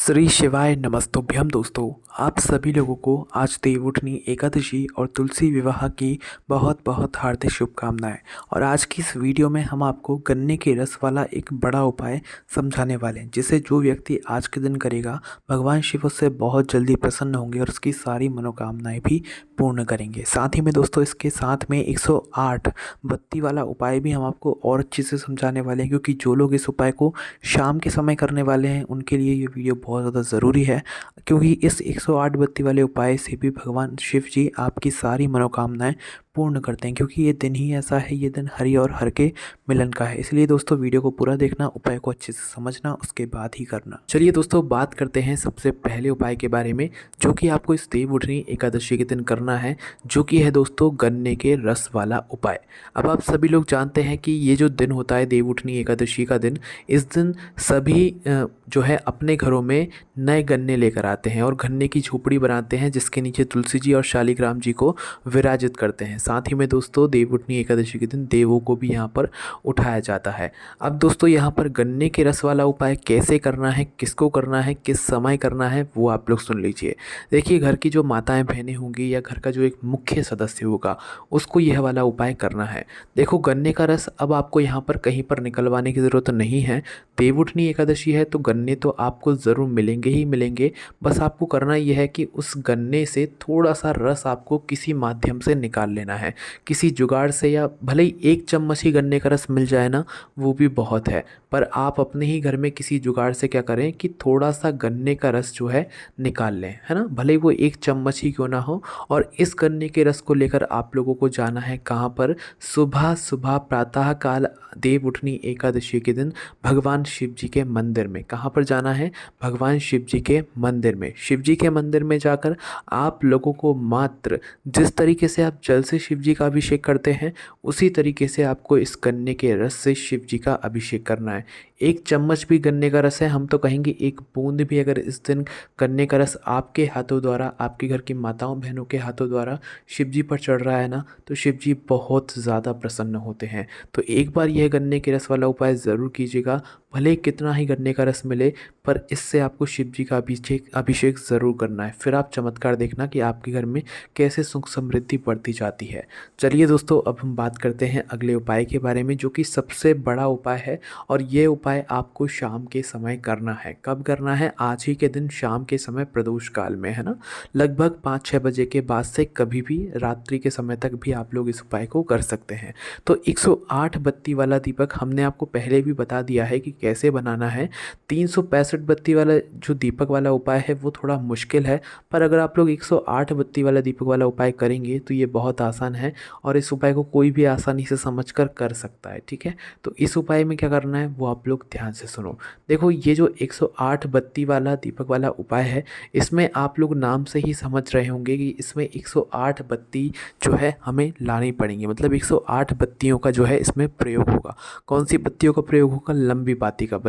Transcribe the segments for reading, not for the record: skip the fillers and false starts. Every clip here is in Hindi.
श्री शिवाय नमस्तुभ्यम दोस्तों। आप सभी लोगों को आज देवउठनी एकादशी और तुलसी विवाह की बहुत बहुत हार्दिक शुभकामनाएं। और आज की इस वीडियो में हम आपको गन्ने के रस वाला एक बड़ा उपाय समझाने वाले हैं, जिसे जो व्यक्ति आज के दिन करेगा भगवान शिव उससे बहुत जल्दी प्रसन्न होंगे और उसकी सारी मनोकामनाएं भी पूर्ण करेंगे। साथ ही में दोस्तों इसके साथ में 108 बत्ती वाला उपाय भी हम आपको और अच्छे से समझाने वाले हैं, क्योंकि जो लोग इस उपाय को शाम के समय करने वाले हैं उनके लिए ये वीडियो बहुत ज़्यादा ज़रूरी है। क्योंकि इस 108 बत्ती वाले उपाय से भी भगवान शिव जी आपकी सारी मनोकामनाएं पूर्ण करते हैं, क्योंकि ये दिन ही ऐसा है, ये दिन हरि और हर के मिलन का है। इसलिए दोस्तों वीडियो को पूरा देखना, उपाय को अच्छे से समझना, उसके बाद ही करना। चलिए दोस्तों बात करते हैं सबसे पहले उपाय के बारे में, जो कि आपको इस देवउठनी एकादशी के दिन करना है, जो कि है दोस्तों गन्ने के रस वाला उपाय। अब आप सभी लोग जानते हैं कि ये जो दिन होता है देवउठनी एकादशी का दिन, इस दिन सभी जो है अपने घरों में नए गन्ने लेकर आते हैं और गन्ने की झोपड़ी बनाते हैं, जिसके नीचे तुलसी जी और शालिग्राम जी को विराजित करते हैं। साथ ही में दोस्तों देवउठनी एकादशी के दिन देवों को भी यहाँ पर उठाया जाता है। अब दोस्तों यहाँ पर गन्ने के रस वाला उपाय कैसे करना है, किसको करना है, किस समय करना है, वो आप लोग सुन लीजिए। देखिए, घर की जो माताएं बहनें होंगी या घर का जो एक मुख्य सदस्य होगा उसको यह वाला उपाय करना है। देखो, गन्ने का रस अब आपको यहाँ पर कहीं पर निकलवाने की ज़रूरत नहीं है। देवउठनी एकादशी है तो गन्ने तो आपको ज़रूर मिलेंगे ही मिलेंगे। बस आपको करना यह है कि उस गन्ने से थोड़ा सा रस आपको किसी माध्यम से निकाल लेना है, किसी जुगाड़ से, या भले ही 1 चम्मच ही गन्ने का रस मिल जाए ना, वो भी बहुत है। पर आप अपने ही घर में किसी जुगाड़ से क्या करें कि थोड़ा सा गन्ने का रस जो है निकाल लें, है ना, भले ही वो 1 चम्मच ही क्यों ना हो। और इस गन्ने के रस को लेकर आप लोगों को जाना है कहाँ पर? सुबह सुबह प्रातः काल देवउठनी एकादशी के दिन भगवान शिव जी के मंदिर में। कहाँ पर जाना है? भगवान शिव जी के मंदिर में। शिव जी के मंदिर में जाकर आप लोगों को मात्र जिस तरीके से आप जल से शिव जी का अभिषेक करते हैं उसी तरीके से आपको इस गन्ने के रस से शिव जी का अभिषेक करना है। 1 चम्मच भी गन्ने का रस है, हम तो कहेंगे 1 बूंद भी अगर इस दिन गन्ने का रस आपके हाथों द्वारा, आपके घर की माताओं बहनों के हाथों द्वारा शिव जी पर चढ़ रहा है ना, तो शिव जी बहुत ज़्यादा प्रसन्न होते हैं। तो एक बार यह गन्ने के रस वाला उपाय ज़रूर कीजिएगा। भले कितना ही गन्ने का रस मिले, पर इससे आपको शिव जी का अभिषेक ज़रूर करना है। फिर आप चमत्कार देखना कि आपके घर में कैसे सुख समृद्धि बढ़ती जाती है। चलिए दोस्तों, अब हम बात करते हैं अगले उपाय के बारे में, जो कि सबसे बड़ा उपाय है। और ये उपाय आपको शाम के समय करना है। कब करना है? आज ही के दिन शाम के समय, प्रदोष काल में, है ना, लगभग 5-6 बजे के बाद से कभी भी रात्रि के समय तक भी आप लोग इस उपाय को कर सकते हैं। तो 108 बत्ती वाला दीपक हमने आपको पहले भी बता दिया है कि कैसे बनाना है। 365 बत्ती वाला जो दीपक वाला उपाय है वो थोड़ा मुश्किल है, पर अगर आप लोग 108 बत्ती वाला दीपक वाला उपाय करेंगे तो ये बहुत आसान है और इस उपाय को कोई भी आसानी से समझकर कर सकता है। ठीक है, तो इस उपाय में क्या करना है वो आप लोग ध्यान से सुनो। देखो, ये जो 108 बत्ती वाला दीपक वाला उपाय है, इसमें आप लोग नाम से ही समझ रहे होंगे कि इसमें 108 बत्ती जो है हमें लानी पड़ेंगी। मतलब 108 बत्तियों का जो है इसमें प्रयोग होगा। कौन सी बत्तियों का प्रयोग होगा? लंबी बाती का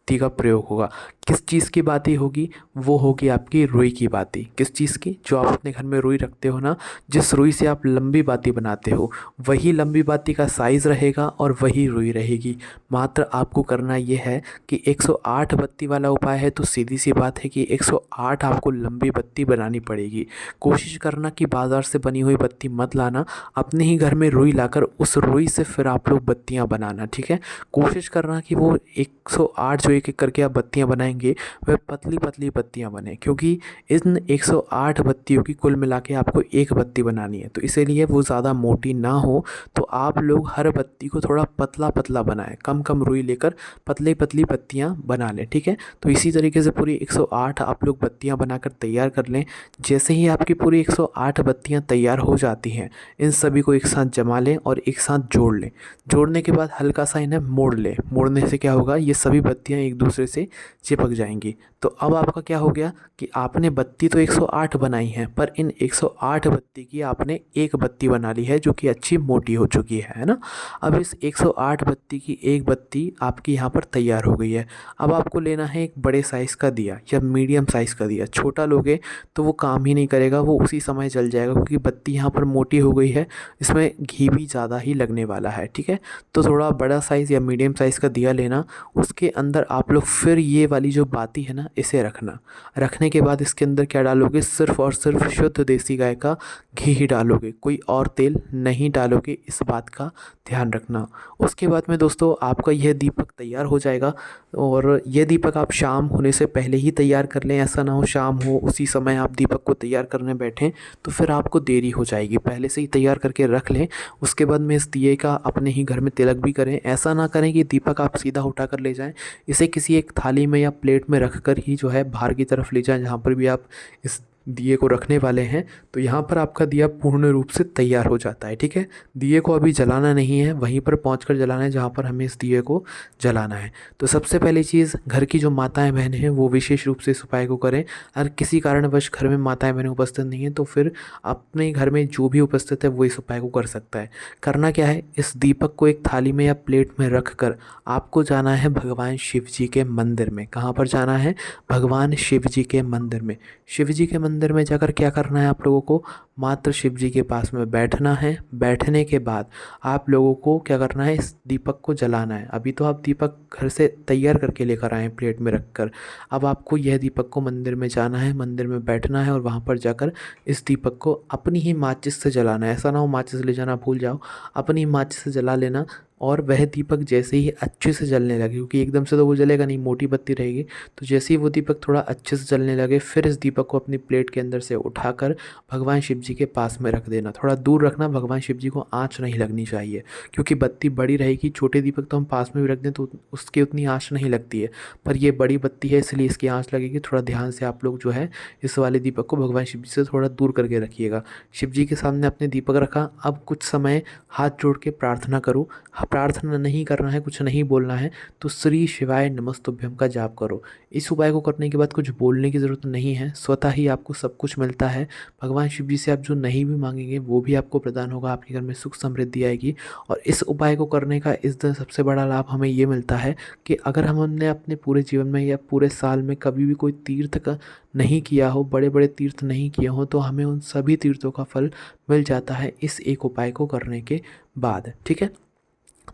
का प्रयोग होगा। किस चीज़ की बाती होगी? वो होगी आपकी रुई की बाती। किस चीज़ की? जो आप अपने घर में रुई रखते हो ना, जिस रुई से आप लंबी बाती बनाते हो, वही लंबी बाती का साइज़ रहेगा और वही रुई रहेगी। मात्र आपको करना ये है कि 108 बत्ती वाला उपाय है तो सीधी सी बात है कि 108 आपको लंबी बत्ती बनानी पड़ेगी। कोशिश करना कि बाज़ार से बनी हुई बत्ती मत लाना, अपने ही घर में रुई लाकर उस रुई से फिर आप लोग बत्तियाँ बनाना। ठीक है, कोशिश करना कि वो 108 जो एक एक करके आप बत्तियां बनाएंगे वह पतली पतली बत्तियां बने, क्योंकि इन 108 बत्तियों की कुल मिला के आपको एक बत्ती बनानी है। तो इसीलिए वो ज़्यादा मोटी ना हो, तो आप लोग हर बत्ती को थोड़ा पतला पतला बनाएं, कम कम रुई लेकर पतली पतली बत्तियां बना लें। ठीक है, तो इसी तरीके से पूरी 108 आप लोग बत्तियां बनाकर तैयार कर लें। जैसे ही आपकी पूरी 108 बत्तियां तैयार हो जाती हैं, इन सभी को एक साथ जमा लें और एक साथ जोड़ लें। जोड़ने के बाद हल्का सा इन्हें मोड़ लें। मोड़ने से क्या होगा? ये सभी बत्तियां एक दूसरे से चिपक जाएंगी। तो अब आपका क्या हो गया कि आपने बत्ती तो 108 बनाई हैं, पर इन 108 बत्ती की आपने एक बत्ती बना ली है जो कि अच्छी मोटी हो चुकी है ना। अब इस 108 बत्ती की एक बत्ती आपकी यहाँ पर तैयार हो गई है। अब आपको लेना है एक बड़े साइज़ का दिया या मीडियम साइज़ का दिया। छोटा लोगे तो वो काम ही नहीं करेगा, वो उसी समय जल जाएगा, क्योंकि बत्ती यहाँ पर मोटी हो गई है, इसमें घी भी ज़्यादा ही लगने वाला है। ठीक है, तो थोड़ा बड़ा साइज़ या मीडियम साइज़ का दिया लेना। उसके अंदर आप लोग फिर ये वाली जो बाती है ना इसे रखना। रखने के बाद इसके अंदर क्या डालोगे, सिर्फ और सिर्फ शुद्ध देसी गाय का घी ही डालोगे, कोई और तेल नहीं डालोगे, इस बात का ध्यान रखना। उसके बाद में दोस्तों आपका यह दीपक तैयार हो जाएगा। और यह दीपक आप शाम होने से पहले ही तैयार कर लें, ऐसा ना हो शाम हो उसी समय आप दीपक को तैयार करने बैठें तो फिर आपको देरी हो जाएगी। पहले से ही तैयार करके रख लें। उसके बाद में इस दिए का अपने ही घर में तिलक भी करें। ऐसा ना करें कि दीपक आप सीधा उठा कर ले जाएं, इसे किसी एक थाली में या प्लेट में रख कर ही जो है बाहर की तरफ ले जाएं, जहाँ पर भी आप इस दिए को रखने वाले हैं। तो यहाँ पर आपका दिया पूर्ण रूप से तैयार हो जाता है। ठीक है, दिए को अभी जलाना नहीं है, वहीं पर पहुँच जलाना है जहाँ पर हमें इस दिए को जलाना है। तो सबसे पहली चीज़, घर की जो माताएं बहनें हैं वो विशेष रूप से इस उपाय को करें। अगर किसी कारणवश घर में माताएं बहनें उपस्थित नहीं हैं तो फिर अपने घर में जो भी उपस्थित है वो इस उपाय को कर सकता है। करना क्या है, इस दीपक को एक थाली में या प्लेट में रख कर आपको जाना है भगवान शिव जी के मंदिर में। कहाँ पर जाना है, भगवान शिव जी के मंदिर में। शिव जी के मंदिर में जाकर क्या करना है, आप लोगों को मात्र शिव जी के पास में बैठना है। बैठने के बाद आप लोगों को क्या करना है, इस दीपक को जलाना है। अभी तो आप दीपक घर से तैयार करके लेकर आए हैं प्लेट में रखकर, अब आपको यह दीपक को मंदिर में जाना है, मंदिर में बैठना है और वहाँ पर जाकर इस दीपक को अपनी ही माचिस से जलाना है। ऐसा ना हो माचिस ले जाना भूल जाओ, अपनी माचिस से जला लेना। और वह दीपक जैसे ही अच्छे से जलने लगे, क्योंकि एकदम से तो वो जलेगा नहीं, मोटी बत्ती रहेगी, तो जैसे ही वो दीपक थोड़ा अच्छे से जलने लगे फिर इस दीपक को अपनी प्लेट के अंदर से उठाकर भगवान शिव जी के पास में रख देना। थोड़ा दूर रखना, भगवान शिव जी को आँच नहीं लगनी चाहिए, क्योंकि बत्ती बड़ी रहेगी। छोटे दीपक तो हम पास में भी रख दें तो उसकी उतनी आँच नहीं लगती है, पर ये बड़ी बत्ती है इसलिए इसकी आँच लगेगी। थोड़ा ध्यान से आप लोग जो है इस वाले दीपक को भगवान शिव जी से थोड़ा दूर करके रखिएगा। शिव जी के सामने अपने दीपक रखा, अब कुछ समय हाथ जोड़ के प्रार्थना करो। प्रार्थना नहीं करना है, कुछ नहीं बोलना है, तो श्री शिवाय नमस्तुभ्यम का जाप करो। इस उपाय को करने के बाद कुछ बोलने की ज़रूरत नहीं है, स्वतः ही आपको सब कुछ मिलता है। भगवान शिव जी से आप जो नहीं भी मांगेंगे वो भी आपको प्रदान होगा, आपके घर में सुख समृद्धि आएगी। और इस उपाय को करने का इस दिन सबसे बड़ा लाभ हमें ये मिलता है कि अगर हमने अपने पूरे जीवन में या पूरे साल में कभी भी कोई तीर्थ का नहीं किया हो, बड़े बड़े तीर्थ नहीं किए हों, तो हमें उन सभी तीर्थों का फल मिल जाता है इस एक उपाय को करने के बाद। ठीक है,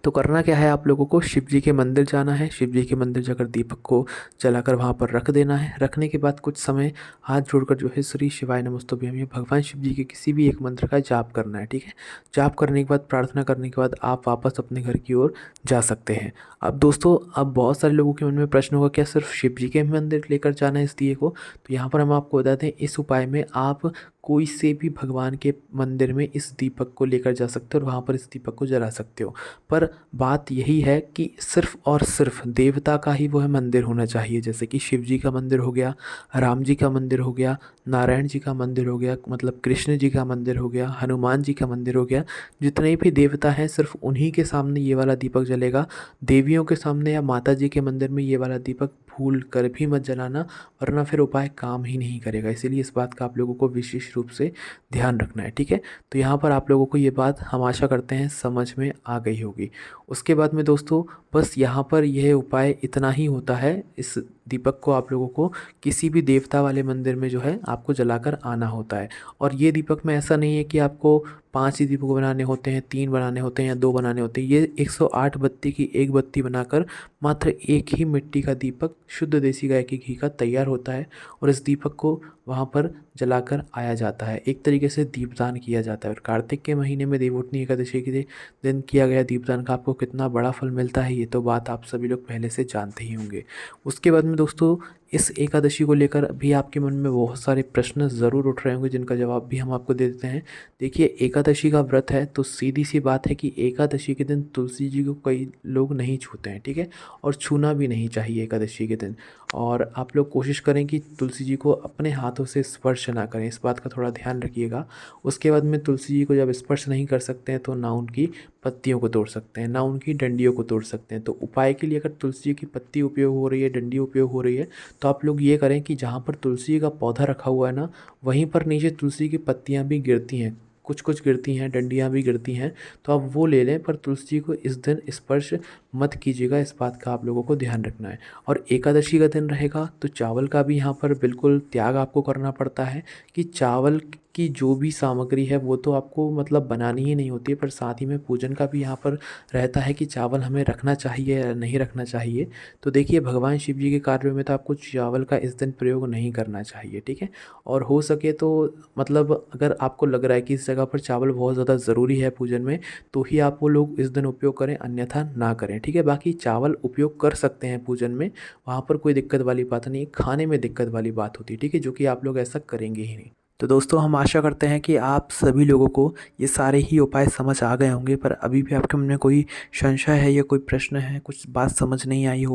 तो करना क्या है, आप लोगों को शिव जी के मंदिर जाना है। शिव जी के मंदिर जाकर दीपक को जलाकर वहाँ पर रख देना है। रखने के बाद कुछ समय हाथ जोड़कर जो है श्री शिवाय नमस्तुभ्यम या भगवान शिव जी के किसी भी एक मंत्र का जाप करना है। ठीक है, जाप करने के बाद, प्रार्थना करने के बाद आप वापस अपने घर की ओर जा सकते हैं। अब दोस्तों, अब बहुत सारे लोगों के मन में प्रश्न होगा, क्या सिर्फ शिव जी के मंदिर लेकर जाना है इस दिए को? तो यहाँ पर हम आपको बताते हैं, इस उपाय में आप कोई से भी भगवान के मंदिर में इस दीपक को लेकर जा सकते हो और वहाँ पर इस दीपक को जला सकते हो। पर बात यही है कि सिर्फ और सिर्फ देवता का ही वो है मंदिर होना चाहिए। जैसे कि शिव जी का मंदिर हो गया, राम जी का मंदिर हो गया, नारायण जी का मंदिर हो गया, मतलब कृष्ण जी का मंदिर हो गया, हनुमान जी का मंदिर हो गया। जितने भी देवता हैं सिर्फ उन्हीं के सामने ये वाला दीपक जलेगा। देवियों के सामने या माता जी के मंदिर में ये वाला दीपक भूल कर भी मत जलाना, वरना फिर उपाय काम ही नहीं करेगा। इसीलिए इस बात का आप लोगों को विशेष रूप से ध्यान रखना है। ठीक है, तो यहाँ पर आप लोगों को ये बात हम आशा करते हैं समझ में आ गई होगी। उसके बाद में दोस्तों, बस यहाँ पर यह उपाय इतना ही होता है। इस दीपक को आप लोगों को किसी भी देवता वाले मंदिर में जो है आपको जलाकर आना होता है। और ये दीपक में ऐसा नहीं है कि आपको 5 ही दीपक बनाने होते हैं, 3 बनाने होते हैं या 2 बनाने होते हैं। ये 108 बत्ती की एक बत्ती बनाकर मात्र एक ही मिट्टी का दीपक शुद्ध देसी गाय के घी का तैयार होता है और इस दीपक को वहाँ पर जलाकर आया जाता है। एक तरीके से दीपदान किया जाता है। और कार्तिक के महीने में देवउठनी एकादशी के दिन किया गया दीपदान का आपको कितना बड़ा फल मिलता है, ये तो बात आप सभी लोग पहले से जानते ही होंगे। उसके बाद में दोस्तों, इस एकादशी को लेकर भी आपके मन में बहुत सारे प्रश्न ज़रूर उठ रहे होंगे, जिनका जवाब भी हम आपको दे देते हैं। देखिए, एकादशी का व्रत है तो सीधी सी बात है कि एकादशी के दिन तुलसी जी को कई लोग नहीं छूते हैं। ठीक है, और छूना भी नहीं चाहिए एकादशी के दिन। और आप लोग कोशिश करें कि तुलसी जी को अपने हाथों से स्पर्श ना करें, इस बात का थोड़ा ध्यान रखिएगा। उसके बाद में तुलसी जी को जब स्पर्श नहीं कर सकते हैं तो ना उनकी पत्तियों को तोड़ सकते हैं, ना उनकी डंडियों को तोड़ सकते हैं। तो उपाय के लिए अगर तुलसी जी की पत्ती उपयोग हो रही है, डंडी उपयोग हो रही है, तो आप लोग ये करें कि जहाँ पर तुलसी का पौधा रखा हुआ है ना, वहीं पर नीचे तुलसी की पत्तियाँ भी गिरती हैं, कुछ कुछ गिरती हैं, डंडियाँ भी गिरती हैं, तो आप वो ले लें। पर तुलसी को इस दिन स्पर्श मत कीजिएगा, इस बात का आप लोगों को ध्यान रखना है। और एकादशी का दिन रहेगा तो चावल का भी यहाँ पर बिल्कुल त्याग आपको करना पड़ता है कि चावल कि जो भी सामग्री है वो तो आपको मतलब बनानी ही नहीं होती है, पर साथ ही में पूजन का भी यहाँ पर रहता है कि चावल हमें रखना चाहिए या नहीं रखना चाहिए। तो देखिए भगवान शिव जी के कार्यों में तो आपको चावल का इस दिन प्रयोग नहीं करना चाहिए, ठीक है। और हो सके तो मतलब अगर आपको लग रहा है कि इस जगह पर चावल बहुत ज़्यादा ज़रूरी है पूजन में, तो ही आप वो लोग इस दिन उपयोग करें, अन्यथा ना करें, ठीक है। बाकी चावल उपयोग कर सकते हैं पूजन में, वहाँ पर कोई दिक्कत वाली बात नहीं है, खाने में दिक्कत वाली बात होती है, ठीक है, जो कि आप लोग ऐसा करेंगे ही नहीं। तो दोस्तों हम आशा करते हैं कि आप सभी लोगों को ये सारे ही उपाय समझ आ गए होंगे, पर अभी भी आपके मन में कोई संशय है या कोई प्रश्न है, कुछ बात समझ नहीं आई हो